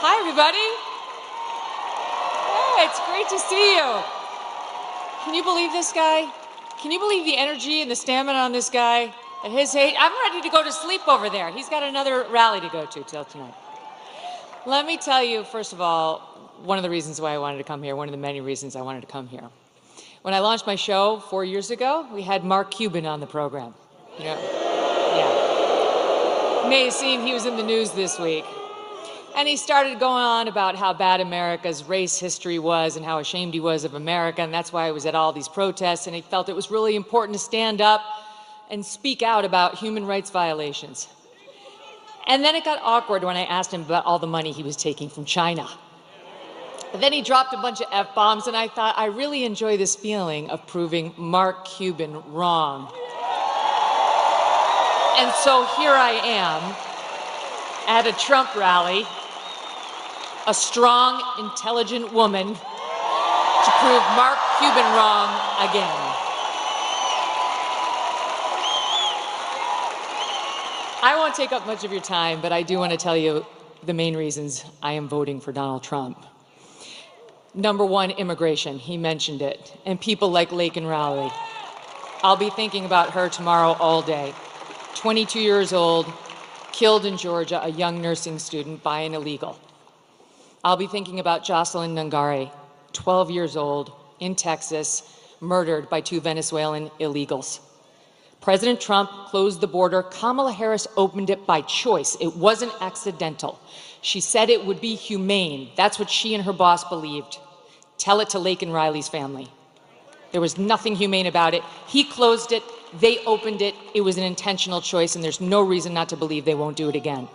Hi, everybody. Hey, it's great to see you. Can you believe this guy? Can you believe the energy and the stamina on this guy? At his age, I'm ready to go to sleep over there. He's got another rally to go to till tonight. Let me tell you, first of all, one of the reasons why I wanted to come here, one of the many reasons I wanted to come here. When I launched my show 4 years ago, we had Mark Cuban on the program. Yeah. You may have seen he was in the news this week. And he started going on about how bad America's race history was and how ashamed he was of America, and that's why he was at all these protests, and he felt it was really important to stand up and speak out about human rights violations. And then it got awkward when I asked him about all the money he was taking from China. But then he dropped a bunch of F-bombs, and I thought, I really enjoy this feeling of proving Mark Cuban wrong. And so here I am at a Trump rally, a strong, intelligent woman to prove Mark Cuban wrong again. I won't take up much of your time, but I do want to tell you the main reasons I am voting for Donald Trump. Number one, immigration. He mentioned it. And people like Laken Riley. I'll be thinking about her tomorrow all day. 22 years old, killed in Georgia, a young nursing student by an illegal. I'll be thinking about Jocelyn Nungare, 12 years old, in Texas, murdered by 2 Venezuelan illegals. President Trump closed the border. Kamala Harris opened it by choice. It wasn't accidental. She said it would be humane. That's what she and her boss believed. Tell it to Laken Riley's family. There was nothing humane about it. He closed it. They opened it. It was an intentional choice, and there's no reason not to believe they won't do it again.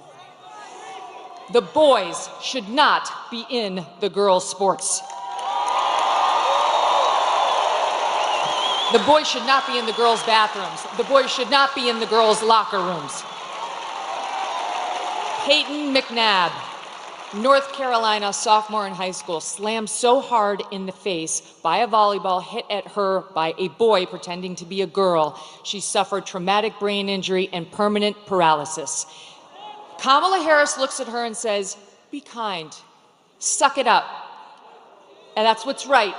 The boys should not be in the girls' sports. The boys should not be in the girls' bathrooms. The boys should not be in the girls' locker rooms. Peyton McNabb, North Carolina sophomore in high school, slammed so hard in the face by a volleyball hit at her by a boy pretending to be a girl, she suffered traumatic brain injury and permanent paralysis. Kamala Harris looks at her and says, be kind, suck it up. And that's what's right.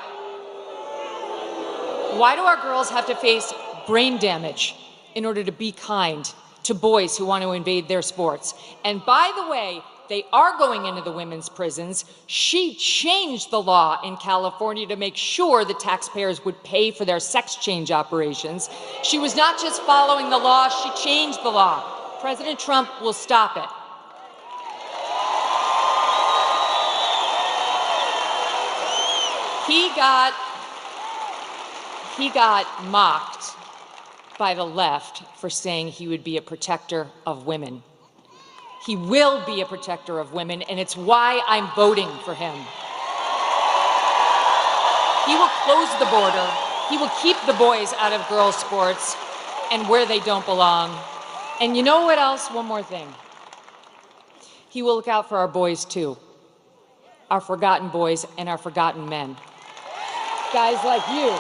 Why do our girls have to face brain damage in order to be kind to boys who want to invade their sports? And by the way, they are going into the women's prisons. She changed the law in California to make sure the taxpayers would pay for their sex change operations. She was not just following the law, she changed the law. President Trump will stop it. He got mocked by the left for saying he would be a protector of women. He will be a protector of women, and it's why I'm voting for him. He will close the border. He will keep the boys out of girls' sports and where they don't belong. And you know what else? One more thing. He will look out for our boys, too. Our forgotten boys and our forgotten men. Guys like you.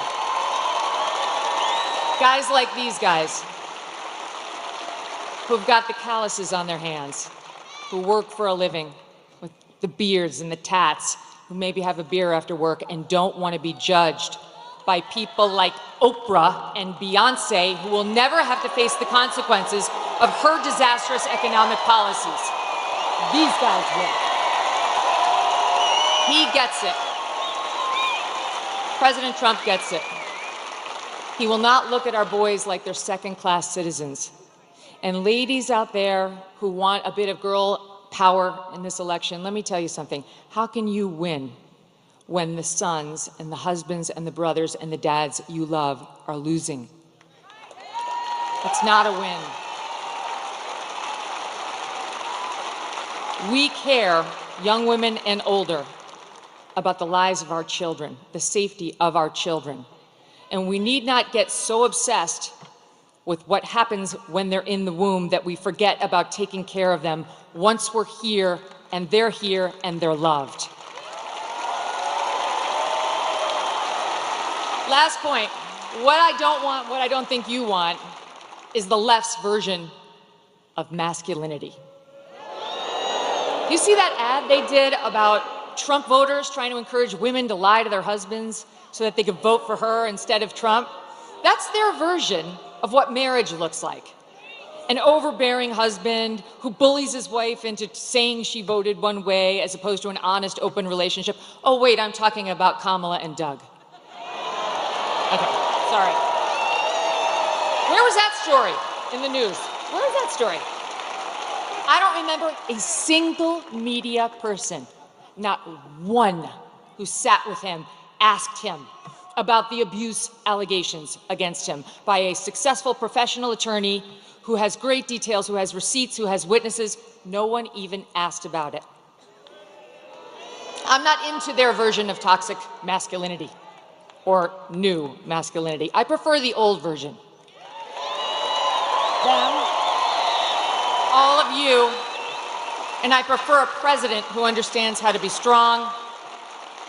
Guys like these guys who've got the calluses on their hands, who work for a living with the beards and the tats, who maybe have a beer after work and don't want to be judged by people like Oprah and Beyonce, who will never have to face the consequences of her disastrous economic policies. These guys will. He gets it. President Trump gets it. He will not look at our boys like they're second-class citizens. And ladies out there who want a bit of girl power in this election, let me tell you something. How can you win when the sons and the husbands and the brothers and the dads you love are losing? That's not a win. We care, young women and older, about the lives of our children, the safety of our children. And we need not get so obsessed with what happens when they're in the womb that we forget about taking care of them once we're here and they're loved. Last point, what I don't want, what I don't think you want, is the left's version of masculinity. You see that ad they did about Trump voters trying to encourage women to lie to their husbands so that they could vote for her instead of Trump? That's their version of what marriage looks like. An overbearing husband who bullies his wife into saying she voted one way as opposed to an honest, open relationship. Oh, wait, I'm talking about Kamala and Doug. Okay, sorry. Where was that story in the news? Where was that story? I don't remember a single media person, not one, who sat with him, asked him about the abuse allegations against him by a successful professional attorney who has great details, who has receipts, who has witnesses. No one even asked about it. I'm not into their version of toxic masculinity or new masculinity. I prefer the old version. Them, all of you, and I prefer a president who understands how to be strong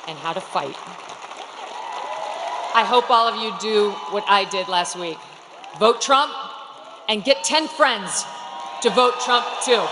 and how to fight. I hope all of you do what I did last week. Vote Trump and get 10 friends to vote Trump too.